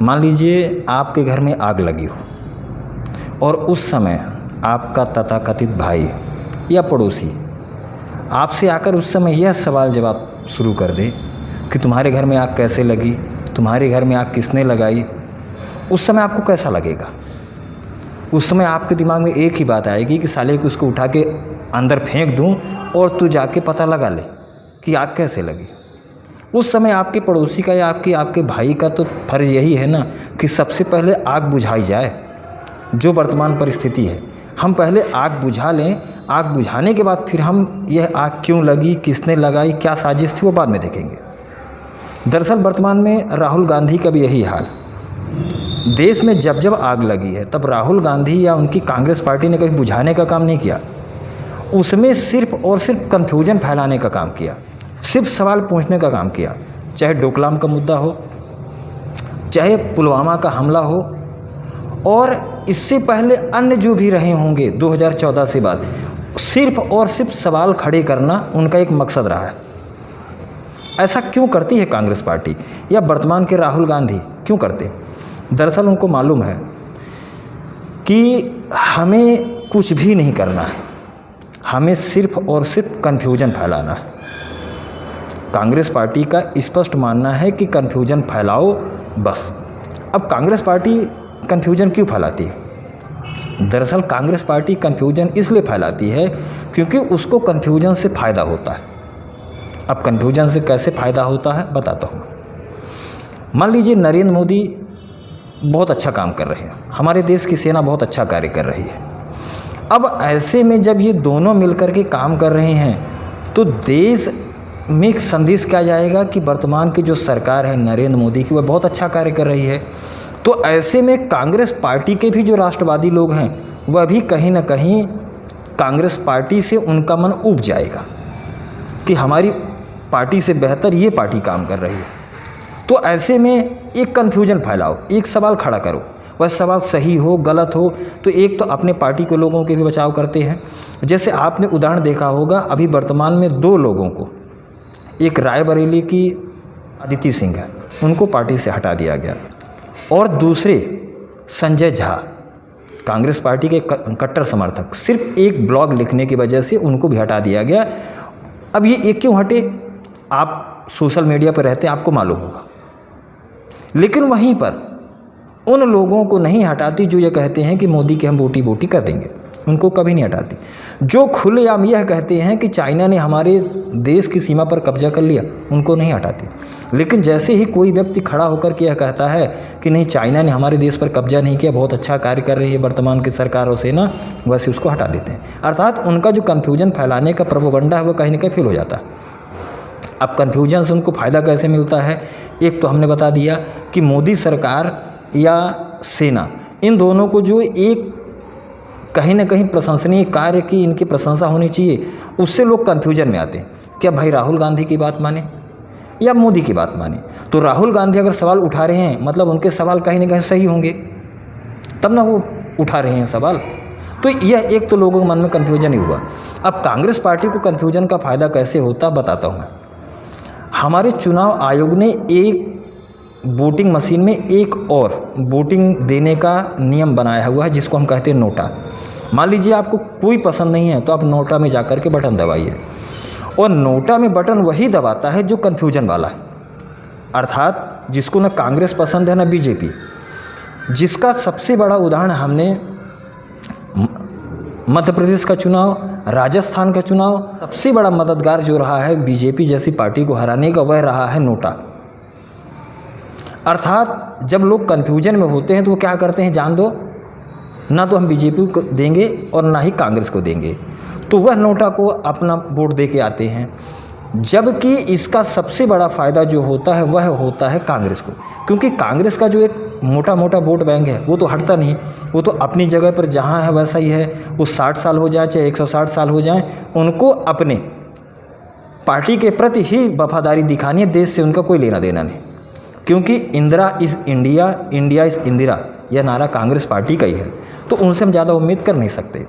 मान लीजिए आपके घर में आग लगी हो और उस समय आपका तथाकथित भाई या पड़ोसी आपसे आकर उस समय यह सवाल जवाब शुरू कर दे कि तुम्हारे घर में आग कैसे लगी, तुम्हारे घर में आग किसने लगाई। उस समय आपको कैसा लगेगा? उस समय आपके दिमाग में एक ही बात आएगी कि साले को उसको उठा के अंदर फेंक दूं और तू जाके पता लगा ले कि आग कैसे लगी। उस समय आपके पड़ोसी का या आपके भाई का तो फर्ज यही है ना कि सबसे पहले आग बुझाई जाए। जो वर्तमान परिस्थिति है, हम पहले आग बुझा लें, आग बुझाने के बाद फिर हम यह आग क्यों लगी, किसने लगाई, क्या साजिश थी, वो बाद में देखेंगे। दरअसल वर्तमान में राहुल गांधी का भी यही हाल। देश में जब जब आग लगी है तब राहुल गांधी या उनकी कांग्रेस पार्टी ने कभी बुझाने का काम नहीं किया, उसमें सिर्फ और सिर्फ कन्फ्यूजन फैलाने का काम किया, सिर्फ सवाल पूछने का काम किया। चाहे डोकलाम का मुद्दा हो, चाहे पुलवामा का हमला हो, और इससे पहले अन्य जो भी रहे होंगे 2014 से बाद, सिर्फ और सिर्फ सवाल खड़े करना उनका एक मकसद रहा है। ऐसा क्यों करती है कांग्रेस पार्टी या वर्तमान के राहुल गांधी क्यों करते? दरअसल उनको मालूम है कि हमें कुछ भी नहीं करना है, हमें सिर्फ और सिर्फ कन्फ्यूजन फैलाना है। कांग्रेस पार्टी का स्पष्ट मानना है कि कन्फ्यूजन फैलाओ बस। अब कांग्रेस पार्टी कन्फ्यूजन क्यों फैलाती है? दरअसल कांग्रेस पार्टी कन्फ्यूजन इसलिए फैलाती है क्योंकि उसको कन्फ्यूजन से फ़ायदा होता है। अब कन्फ्यूजन से कैसे फ़ायदा होता है बताता हूँ। मान लीजिए नरेंद्र मोदी बहुत अच्छा काम कर रहे हैं, हमारे देश की सेना बहुत अच्छा कार्य कर रही है। अब ऐसे में जब ये दोनों मिलकर के काम कर रहे हैं तो देश में एक संदेश क्या जाएगा कि वर्तमान की जो सरकार है नरेंद्र मोदी की, वह बहुत अच्छा कार्य कर रही है। तो ऐसे में कांग्रेस पार्टी के भी जो राष्ट्रवादी लोग हैं वह भी कहीं ना कहीं कांग्रेस पार्टी से उनका मन उब जाएगा कि हमारी पार्टी से बेहतर ये पार्टी काम कर रही है। तो ऐसे में एक कन्फ्यूजन फैलाओ, एक सवाल खड़ा करो, वह सवाल सही हो गलत हो तो एक तो अपने पार्टी के लोगों के भी बचाव करते हैं। जैसे आपने उदाहरण देखा होगा, अभी वर्तमान में दो लोगों को, एक रायबरेली की अदिति सिंह है, उनको पार्टी से हटा दिया गया, और दूसरे संजय झा कांग्रेस पार्टी के कट्टर समर्थक, सिर्फ एक ब्लॉग लिखने की वजह से उनको भी हटा दिया गया। अब ये एक क्यों हटे? आप सोशल मीडिया पर रहते हैं, आपको मालूम होगा। लेकिन वहीं पर उन लोगों को नहीं हटाती जो ये कहते हैं कि मोदी के हम बोटी बोटी कर देंगे, उनको कभी नहीं हटाती। जो खुलेआम यह कहते हैं कि चाइना ने हमारे देश की सीमा पर कब्जा कर लिया, उनको नहीं हटाती। लेकिन जैसे ही कोई व्यक्ति खड़ा होकर के यह कहता है कि नहीं चाइना ने हमारे देश पर कब्जा नहीं किया, बहुत अच्छा कार्य कर रही है वर्तमान की सरकार और सेना, वैसे उसको हटा देते हैं। अर्थात उनका जो कन्फ्यूजन फैलाने का प्रोपेगेंडा है वो कहीं ना कहीं फेल हो जाता है। अब कन्फ्यूजन से उनको फ़ायदा कैसे मिलता है? एक तो हमने बता दिया कि मोदी सरकार या सेना, इन दोनों को जो एक कहीं ना कहीं प्रशंसनीय कार्य की इनकी प्रशंसा होनी चाहिए, उससे लोग कन्फ्यूजन में आते हैं कि अब भाई राहुल गांधी की बात माने या मोदी की बात माने। तो राहुल गांधी अगर सवाल उठा रहे हैं मतलब उनके सवाल कहीं ना कहीं सही होंगे, तब ना वो उठा रहे हैं सवाल। तो यह एक तो लोगों के मन में कन्फ्यूजन ही हुआ। अब कांग्रेस पार्टी को कन्फ्यूजन का फ़ायदा कैसे होता बताता हूँ मैं। हमारे चुनाव आयोग ने एक वोटिंग मशीन में एक और वोटिंग देने का नियम बनाया हुआ है जिसको हम कहते हैं नोटा। मान लीजिए आपको कोई पसंद नहीं है तो आप नोटा में जाकर के बटन दबाइए, और नोटा में बटन वही दबाता है जो कन्फ्यूजन वाला है, अर्थात जिसको ना कांग्रेस पसंद है ना बीजेपी। जिसका सबसे बड़ा उदाहरण हमने मध्य प्रदेश का चुनाव, राजस्थान का चुनाव, सबसे बड़ा मददगार जो रहा है बीजेपी जैसी पार्टी को हराने का, वह रहा है नोटा। अर्थात जब लोग कन्फ्यूजन में होते हैं तो वो क्या करते हैं, जान दो ना तो हम बीजेपी को देंगे और ना ही कांग्रेस को देंगे, तो वह नोटा को अपना वोट दे के आते हैं। जबकि इसका सबसे बड़ा फ़ायदा जो होता है वह होता है कांग्रेस को, क्योंकि कांग्रेस का जो एक मोटा मोटा वोट बैंक है वो तो हटता नहीं, वो तो अपनी जगह पर जहाँ है वैसा ही है। वो 60 साल हो जाए चाहे 160 साल हो जाए, उनको अपने पार्टी के प्रति ही वफादारी दिखानी है, देश से उनका कोई लेना देना नहीं। क्योंकि Indira is India, India is Indira, यह नारा कांग्रेस पार्टी का ही है, तो उनसे हम ज़्यादा उम्मीद कर नहीं सकते।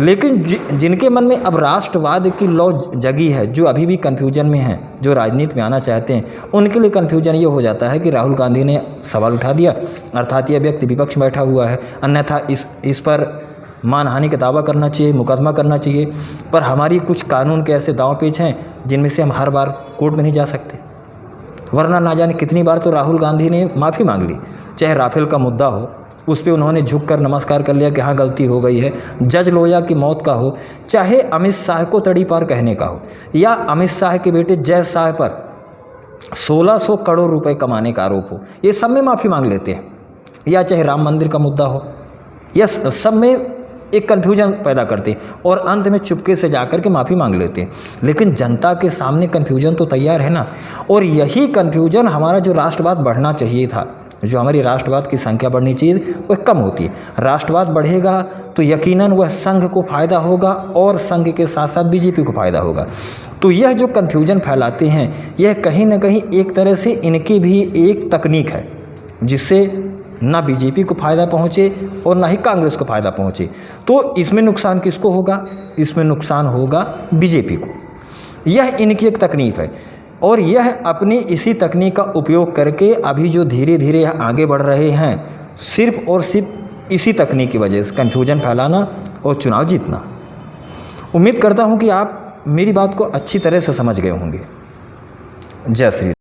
लेकिन जिनके मन में अब राष्ट्रवाद की लौ जगी है, जो अभी भी कन्फ्यूजन में हैं, जो राजनीति में आना चाहते हैं, उनके लिए कन्फ्यूजन ये हो जाता है कि राहुल गांधी ने सवाल उठा दिया, अर्थात यह व्यक्ति विपक्ष में बैठा हुआ है, अन्यथा इस पर मानहानि का दावा करना चाहिए, मुकदमा करना चाहिए। पर हमारी कुछ कानून के ऐसे दांव पेच हैं जिनमें से हम हर बार कोर्ट में नहीं जा सकते, वरना ना जाने कितनी बार तो राहुल गांधी ने माफ़ी मांग ली। चाहे राफेल का मुद्दा हो, उस पर उन्होंने झुककर नमस्कार कर लिया कि हाँ गलती हो गई है। जज लोहिया की मौत का हो, चाहे अमित शाह को तड़ी पार कहने का हो, या अमित शाह के बेटे जय शाह पर 1600 करोड़ रुपए कमाने का आरोप हो, ये सब में माफ़ी मांग लेते हैं। या चाहे राम मंदिर का मुद्दा हो, यह सब में एक कन्फ्यूजन पैदा करते हैं और अंत में चुपके से जाकर के माफ़ी मांग लेते हैं। लेकिन जनता के सामने कन्फ्यूजन तो तैयार है ना, और यही कन्फ्यूजन हमारा जो राष्ट्रवाद बढ़ना चाहिए था, जो हमारी राष्ट्रवाद की संख्या बढ़नी चाहिए, वह कम होती है। राष्ट्रवाद बढ़ेगा तो यकीनन वह संघ को फ़ायदा होगा और संघ के साथ साथ बीजेपी को फ़ायदा होगा। तो यह जो कन्फ्यूजन फैलाते हैं, यह कहीं ना कहीं एक तरह से इनकी भी एक तकनीक है, जिससे ना बीजेपी को फ़ायदा पहुँचे और ना ही कांग्रेस को फ़ायदा पहुँचे। तो इसमें नुकसान किसको होगा? इसमें नुकसान होगा बीजेपी को। यह इनकी एक तकनीक है और यह अपनी इसी तकनीक का उपयोग करके अभी जो धीरे धीरे आगे बढ़ रहे हैं, सिर्फ और सिर्फ इसी तकनीक की वजह से कन्फ्यूजन फैलाना और चुनाव जीतना। उम्मीद करता हूँ कि आप मेरी बात को अच्छी तरह से समझ गए होंगे। जय श्री राम।